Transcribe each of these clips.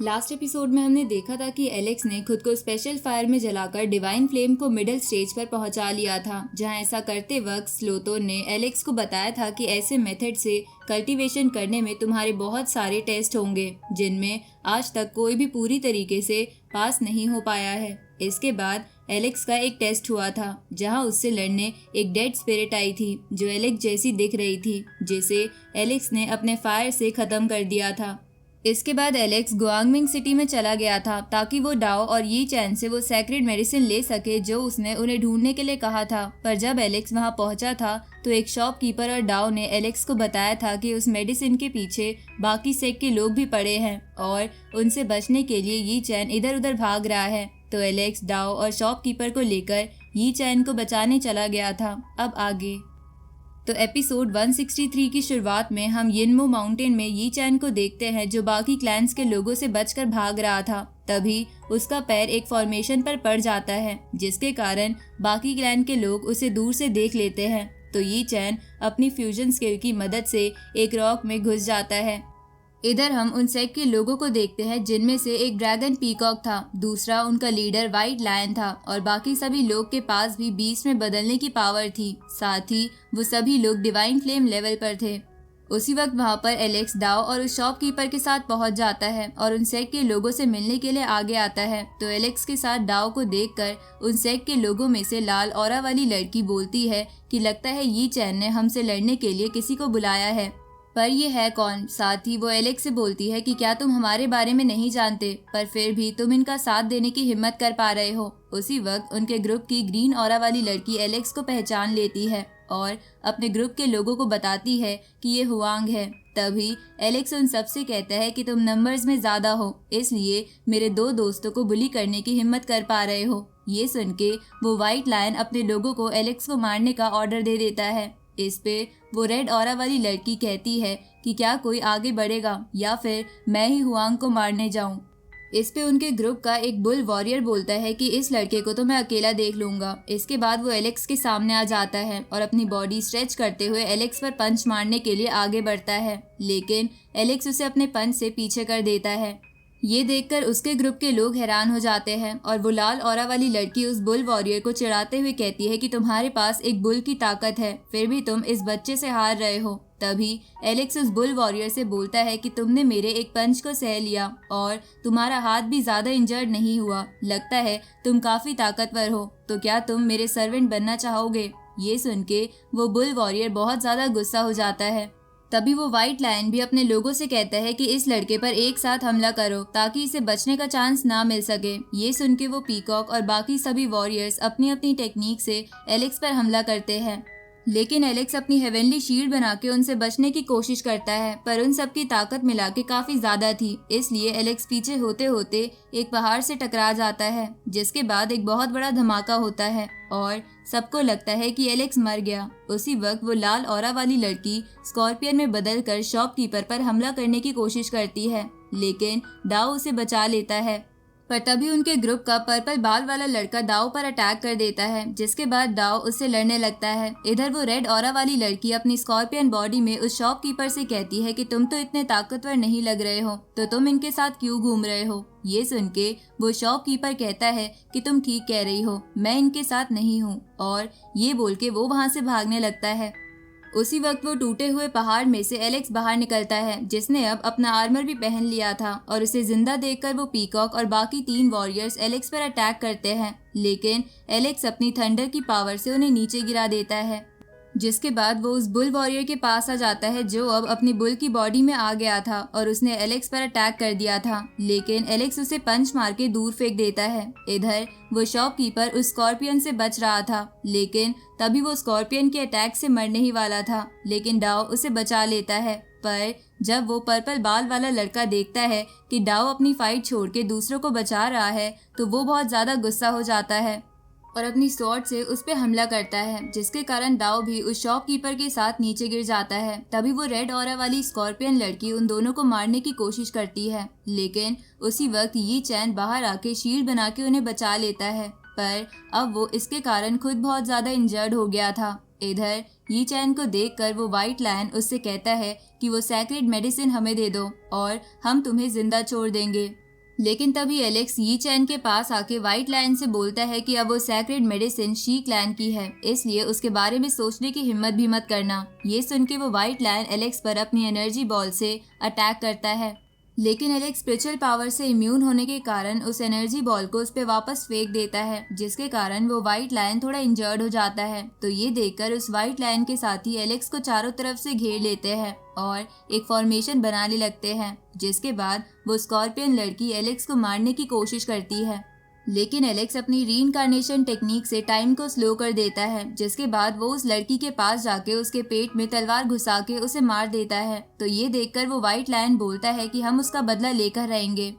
Last episode में हमने देखा था कि एलेक्स ने खुद को स्पेशल फायर में जलाकर डिवाइन फ्लेम को मिडिल स्टेज पर पहुंचा लिया था, जहां ऐसा करते वक्त स्लोथोर ने एलेक्स को बताया था कि ऐसे मेथड से कल्टीवेशन करने में तुम्हारे बहुत सारे टेस्ट होंगे जिनमें आज तक कोई भी पूरी तरीके से पास नहीं हो पाया है। इसके बाद एलेक्स का एक टेस्ट हुआ था जहां उससे लड़ने एक डेड स्पिरिट आई थी जो एलेक्स जैसी दिख रही थी, जिसे एलेक्स ने अपने फायर से खत्म कर दिया था। इसके बाद एलेक्स गुआंगमिंग सिटी में चला गया था ताकि वो डाओ और यी चैन से वो सेक्रेड मेडिसिन ले सके जो उसने उन्हें ढूंढने के लिए कहा था। पर जब एलेक्स वहां पहुंचा था तो एक शॉपकीपर और डाओ ने एलेक्स को बताया था कि उस मेडिसिन के पीछे बाकी सेक्ट के लोग भी पड़े हैं और उनसे बचने के लिए यी चैन इधर उधर भाग रहा है। तो एलेक्स डाओ और शॉपकीपर को लेकर यी चैन को बचाने चला गया था। अब आगे तो एपिसोड 163 की शुरुआत में हम यिनमो माउंटेन में यी चैन को देखते हैं जो बाकी क्लैंस के लोगों से बचकर भाग रहा था। तभी उसका पैर एक फॉर्मेशन पर पड़ जाता है जिसके कारण बाकी क्लैन के लोग उसे दूर से देख लेते हैं। तो यी चैन अपनी फ्यूजन स्किल की मदद से एक रॉक में घुस जाता है। इधर हम उन सेक्ट के लोगों को देखते हैं जिनमें से एक ड्रैगन पीकॉक था, दूसरा उनका लीडर व्हाइट लायन था और बाकी सभी लोग के पास भी बीस्ट में बदलने की पावर थी। साथ ही वो सभी लोग डिवाइन फ्लेम लेवल पर थे। उसी वक्त वहां पर एलेक्स डाओ और उस शॉपकीपर के साथ पहुंच जाता है और उन सेक्ट के लोगों से मिलने के लिए आगे आता है। तो एलेक्स के साथ डाओ को देखकर उन सेक्ट के लोगों में से लाल ऑरा वाली लड़की बोलती है कि लगता है यी चैन ने हमसे लड़ने के लिए किसी को बुलाया है, पर ये है कौन। साथ ही वो एलेक्स से बोलती है कि क्या तुम हमारे बारे में नहीं जानते, पर फिर भी तुम इनका साथ देने की हिम्मत कर पा रहे हो। उसी वक्त उनके ग्रुप की ग्रीन ऑरा वाली लड़की एलेक्स को पहचान लेती है और अपने ग्रुप के लोगों को बताती है कि ये हुआंग है। तभी एलेक्स उन सबसे कहता है कि तुम नंबर्स में ज्यादा हो, इसलिए मेरे दो दोस्तों को बुली करने की हिम्मत कर पा रहे हो। ये सुन के वो व्हाइट लायन अपने लोगों को एलेक्स को मारने का ऑर्डर दे देता है। इस पे वो रेड ऑरा वाली लड़की कहती है कि क्या कोई आगे बढ़ेगा या फिर मैं ही हुआंग को मारने जाऊं। इस पे उनके ग्रुप का एक बुल वॉरियर बोलता है कि इस लड़के को तो मैं अकेला देख लूंगा। इसके बाद वो एलेक्स के सामने आ जाता है और अपनी बॉडी स्ट्रेच करते हुए एलेक्स पर पंच मारने के लिए आगे बढ़ता है, लेकिन एलेक्स उसे अपने पंच से पीछे कर देता है। ये देखकर उसके ग्रुप के लोग हैरान हो जाते हैं और वो लाल ऑरा वाली लड़की उस बुल वॉरियर को चिढ़ाते हुए कहती है कि तुम्हारे पास एक बुल की ताकत है, फिर भी तुम इस बच्चे से हार रहे हो। तभी एलेक्स उस बुल वॉरियर से बोलता है कि तुमने मेरे एक पंच को सह लिया और तुम्हारा हाथ भी ज्यादा इंजर्ड नहीं हुआ, लगता है तुम काफी ताकतवर हो, तो क्या तुम मेरे सर्वेंट बनना चाहोगे। ये सुन के वो बुल वॉरियर बहुत ज्यादा गुस्सा हो जाता है। तभी वो व्हाइट लायन भी अपने लोगों से कहता है कि इस लड़के पर एक साथ हमला करो ताकि इसे बचने का चांस ना मिल सके। ये सुन के वो पीकॉक और बाकी सभी वॉरियर्स अपनी अपनी टेक्निक से एलेक्स पर हमला करते हैं, लेकिन एलेक्स अपनी हेवनली शील्ड बना के उनसे बचने की कोशिश करता है, पर उन सबकी ताकत मिला के काफी ज्यादा थी, इसलिए एलेक्स पीछे होते होते एक पहाड़ से टकरा जाता है, जिसके बाद एक बहुत बड़ा धमाका होता है और सबको लगता है कि एलेक्स मर गया। उसी वक्त वो लाल ऑरा वाली लड़की स्कॉर्पियन में बदलकर शॉपकीपर पर हमला करने की कोशिश करती है, लेकिन डाओ उसे बचा लेता है। पर तभी उनके ग्रुप का पर्पल बाल वाला लड़का डाओ पर अटैक कर देता है, जिसके बाद डाओ उससे लड़ने लगता है। इधर वो रेड ऑरा वाली लड़की अपनी स्कॉर्पियन बॉडी में उस शॉपकीपर से कहती है कि तुम तो इतने ताकतवर नहीं लग रहे हो, तो तुम इनके साथ क्यों घूम रहे हो। ये सुन के वो शॉपकीपर कहता है कि तुम ठीक कह रही हो, मैं इनके साथ नहीं हूँ, और ये बोल के वो वहाँ से भागने लगता है। उसी वक्त वो टूटे हुए पहाड़ में से एलेक्स बाहर निकलता है, जिसने अब अपना आर्मर भी पहन लिया था, और उसे जिंदा देखकर वो पीकॉक और बाकी 3 वॉरियर्स एलेक्स पर अटैक करते हैं, लेकिन एलेक्स अपनी थंडर की पावर से उन्हें नीचे गिरा देता है। जिसके बाद वो उस बुल वॉरियर के पास आ जाता है जो अब अपनी बुल की बॉडी में आ गया था और उसने एलेक्स पर अटैक कर दिया था, लेकिन एलेक्स उसे पंच मार के दूर फेंक देता है। इधर वो शॉपकीपर उस स्कॉर्पियन से बच रहा था, लेकिन तभी वो स्कॉर्पियन के अटैक से मरने ही वाला था, लेकिन डाओ उसे बचा लेता है। पर जब वो पर्पल बाल वाला लड़का देखता है कि डाओ अपनी फाइट छोड़ के दूसरों को बचा रहा है, तो वो बहुत ज्यादा गुस्सा हो जाता है और अपनी स्वॉर्ड से उस पे हमला करता है, जिसके कारण डाओ भी उस शॉपकीपर के साथ नीचे गिर जाता है। तभी वो रेड ऑरा वाली स्कॉर्पियन लड़की उन दोनों को मारने की कोशिश करती है, लेकिन उसी वक्त यी चैन बाहर आके शील्ड बना के उन्हें बचा लेता है, पर अब वो इसके कारण खुद बहुत ज्यादा इंजर्ड हो गया था। इधर यी चैन को देखकर वो व्हाइट लायन उससे कहता है कि वो सेक्रेड मेडिसिन हमें दे दो और हम तुम्हें जिंदा छोड़ देंगे। लेकिन तभी एलेक्स यी चैन के पास आके व्हाइट लायन से बोलता है कि अब वो सैक्रेड मेडिसिन शी क्लैन की है, इसलिए उसके बारे में सोचने की हिम्मत भी मत करना। ये सुन के वो व्हाइट लायन एलेक्स पर अपनी एनर्जी बॉल से अटैक करता है, लेकिन एलेक्स स्पिरिचुअल पावर से इम्यून होने के कारण उस एनर्जी बॉल को उस पे वापस फेंक देता है, जिसके कारण वो व्हाइट लायन थोड़ा इंजर्ड हो जाता है। तो ये देखकर उस व्हाइट लायन के साथी एलेक्स को चारों तरफ से घेर लेते हैं और एक फॉर्मेशन बनाने लगते हैं, जिसके बाद वो स्कॉर्पियन लड़की एलेक्स को मारने की कोशिश करती है, लेकिन एलेक्स अपनी रीइंकार्नेशन टेक्निक से टाइम को स्लो कर देता है, जिसके बाद वो उस लड़की के पास जाके उसके पेट में तलवार घुसा के उसे मार देता है। तो ये देखकर वो व्हाइट लायन बोलता है कि हम उसका बदला लेकर रहेंगे।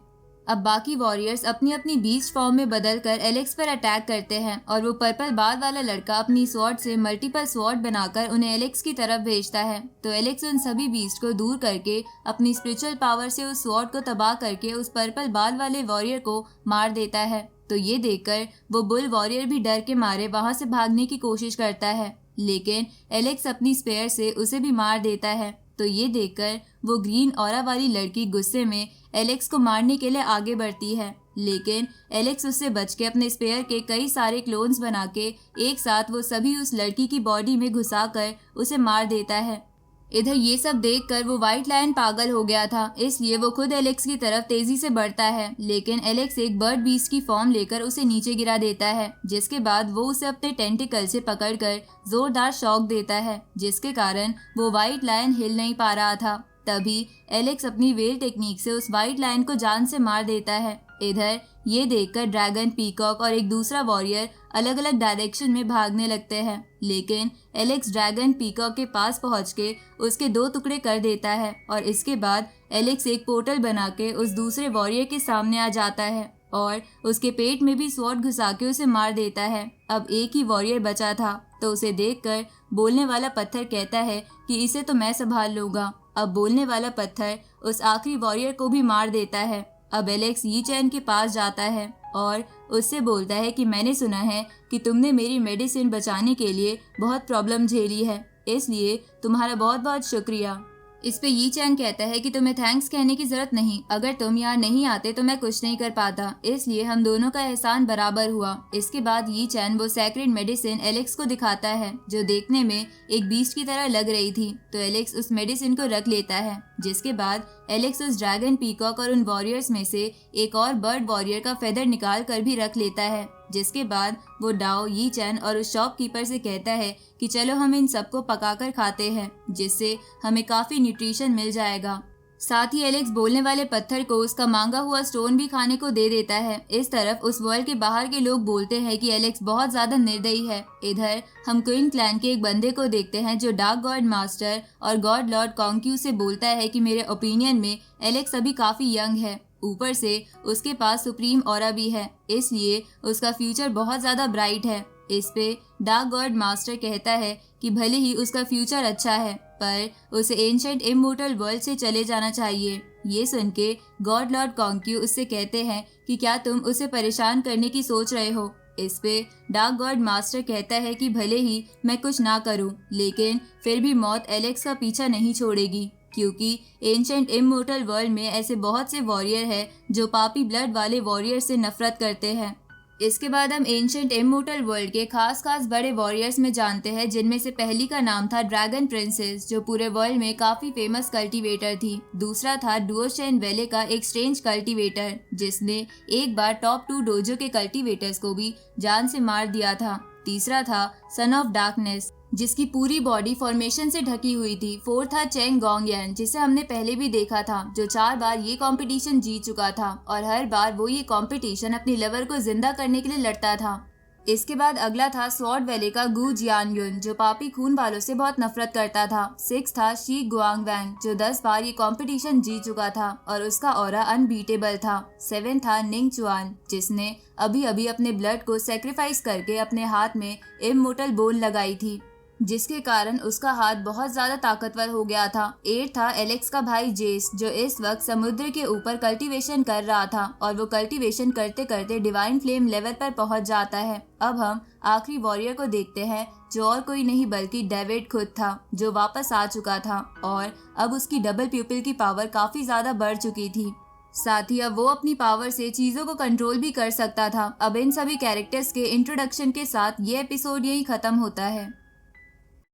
अब बाकी वॉरियर्स अपनी अपनी बीस्ट फॉर्म में बदलकर एलेक्स पर अटैक करते हैं और वो पर्पल बाल वाला लड़का अपनी स्वॉर्ड से मल्टीपल स्वॉर्ड बनाकर उन्हें एलेक्स की तरफ भेजता है। तो एलेक्स उन सभी बीस्ट को दूर करके अपनी स्पिरिचुअल पावर से उस स्वॉर्ड को तबाह करके उस पर्पल बाल वाले वॉरियर को मार देता है। तो ये देखकर वो बुल वॉरियर भी डर के मारे वहां से भागने की कोशिश करता है, लेकिन एलेक्स अपनी स्पेयर से उसे भी मार देता है। तो ये देखकर वो ग्रीन ऑरा वाली लड़की गुस्से में एलेक्स को मारने के लिए आगे बढ़ती है, लेकिन एलेक्स उससे बच के अपने स्पेयर के कई सारे क्लोन्स बना के एक साथ वो सभी उस लड़की की बॉडी में घुसाकर उसे मार देता है। इधर ये सब देखकर वो व्हाइट लायन पागल हो गया था, इसलिए वो खुद एलेक्स की तरफ तेजी से बढ़ता है, लेकिन एलेक्स एक बर्ड बीस्ट की फॉर्म लेकर उसे नीचे गिरा देता है, जिसके बाद वो उसे अपने टेंटिकल से पकड़कर जोरदार शॉक देता है, जिसके कारण वो व्हाइट लायन हिल नहीं पा रहा था। तभी एलेक्स अपनी वेल टेक्निक से उस व्हाइट लायन को जान से मार देता है। इधर ये देखकर ड्रैगन, पीकॉक और एक दूसरा वॉरियर अलग अलग डायरेक्शन में भागने लगते हैं, लेकिन एलेक्स ड्रैगन पीकॉक के पास पहुंच के उसके 2 टुकड़े कर देता है और इसके बाद एलेक्स एक पोर्टल बना के उस दूसरे वॉरियर के सामने आ जाता है और उसके पेट में भी स्वॉर्ड घुसा के उसे मार देता है। अब एक ही वॉरियर बचा था, तो उसे देखकर बोलने वाला पत्थर कहता है कि इसे तो मैं संभाल लूंगा। अब बोलने वाला पत्थर उस आखिरी वॉरियर को भी मार देता है। अब एलेक्स यी चैन के पास जाता है और उससे बोलता है कि मैंने सुना है कि तुमने मेरी मेडिसिन बचाने के लिए बहुत प्रॉब्लम झेली है, इसलिए तुम्हारा बहुत बहुत शुक्रिया। इस पे यी चैन कहता है कि तुम्हें थैंक्स कहने की जरूरत नहीं, अगर तुम यहाँ नहीं आते तो मैं कुछ नहीं कर पाता, इसलिए हम दोनों का एहसान बराबर हुआ। इसके बाद यी चैन वो सैक्रेड मेडिसिन एलेक्स को दिखाता है, जो देखने में एक बीस्ट की तरह लग रही थी। तो एलेक्स उस मेडिसिन को रख लेता है, जिसके बाद एलेक्स उस ड्रैगन, पीकॉक और उन वॉरियर्स में से एक और बर्ड वॉरियर का फेदर निकाल कर भी रख लेता है, जिसके बाद वो डाओ, यी चैन और उस शॉपकीपर से कहता है कि चलो हम इन सबको पकाकर खाते हैं, जिससे हमें काफी न्यूट्रिशन मिल जाएगा। साथ ही एलेक्स बोलने वाले पत्थर को उसका मांगा हुआ स्टोन भी खाने को दे देता है। इस तरफ उस वर्ल्ड के बाहर के लोग बोलते हैं कि एलेक्स बहुत ज्यादा निर्दयी है। इधर हम क्वीन क्लैन के एक बंदे को देखते हैं जो डार्क गॉड मास्टर और गॉड लॉर्ड कॉन्क्यू से बोलता है कि मेरे ओपिनियन में एलेक्स अभी काफी यंग है, ऊपर से उसके पास सुप्रीम ऑरा भी है, इसलिए उसका फ्यूचर बहुत ज्यादा ब्राइट है। इस पे डार्क गॉड मास्टर कहता है कि भले ही उसका फ्यूचर अच्छा है, पर उसे एंशिएंट इमोर्टल वर्ल्ड से चले जाना चाहिए। ये सुन के गॉड लॉर्ड कॉन्क्यू उससे कहते हैं कि क्या तुम उसे परेशान करने की सोच रहे हो। इस पे डार्क गॉड मास्टर कहता है कि भले ही मैं कुछ ना करूं, लेकिन फिर भी मौत एलेक्स का पीछा नहीं छोड़ेगी, क्योंकि एंशिएंट इमोर्टल वर्ल्ड में ऐसे बहुत से वॉरियर हैं जो पापी ब्लड वाले वॉरियर से नफरत करते हैं। इसके बाद हम एंशिएंट इमोर्टल वर्ल्ड के खास बड़े वॉरियर्स में जानते हैं, जिनमें से पहली का नाम था ड्रैगन प्रिंसेस, जो पूरे वर्ल्ड में काफी फेमस कल्टीवेटर थी। दूसरा था डुओशेन वेले का एक स्ट्रेंज कल्टीवेटर, जिसने एक बार टॉप 2 डोजो के कल्टीवेटर्स को भी जान से मार दिया था। तीसरा था सन ऑफ डार्कनेस, जिसकी पूरी बॉडी फॉर्मेशन से ढकी हुई थी। फोर्थ था चेंग गोंगयान, जिसे हमने पहले भी देखा था, जो 4 बार ये कंपटीशन जीत चुका था और हर बार वो ये कंपटीशन अपने लवर को जिंदा करने के लिए लड़ता था। इसके बाद अगला था स्वॉर्ड वैली का गु जियानयुन, जो पापी खून वालों से बहुत नफरत करता था। 6 था शी गुआंगवैंग, जो 10 बार ये कंपटीशन जीत चुका था और उसका ऑरा अनबीटेबल था। 7 था निंग चुआन, जिसने अभी अभी अपने ब्लड को सेक्रीफाइस करके अपने हाथ में इमोर्टल बोन लगाई थी, जिसके कारण उसका हाथ बहुत ज्यादा ताकतवर हो गया था। 8 था एलेक्स का भाई जेस, जो इस वक्त समुद्र के ऊपर कल्टीवेशन कर रहा था और वो कल्टीवेशन करते करते डिवाइन फ्लेम लेवल पर पहुंच जाता है। अब हम आखिरी वॉरियर को देखते हैं, जो और कोई नहीं बल्कि डेविड खुद था, जो वापस आ चुका था और अब उसकी डबल प्यूपिल की पावर काफी ज्यादा बढ़ चुकी थी। साथ ही अब वो अपनी पावर से चीजों को कंट्रोल भी कर सकता था। अब इन सभी कैरेक्टर्स के इंट्रोडक्शन के साथ ये एपिसोड यही खत्म होता है।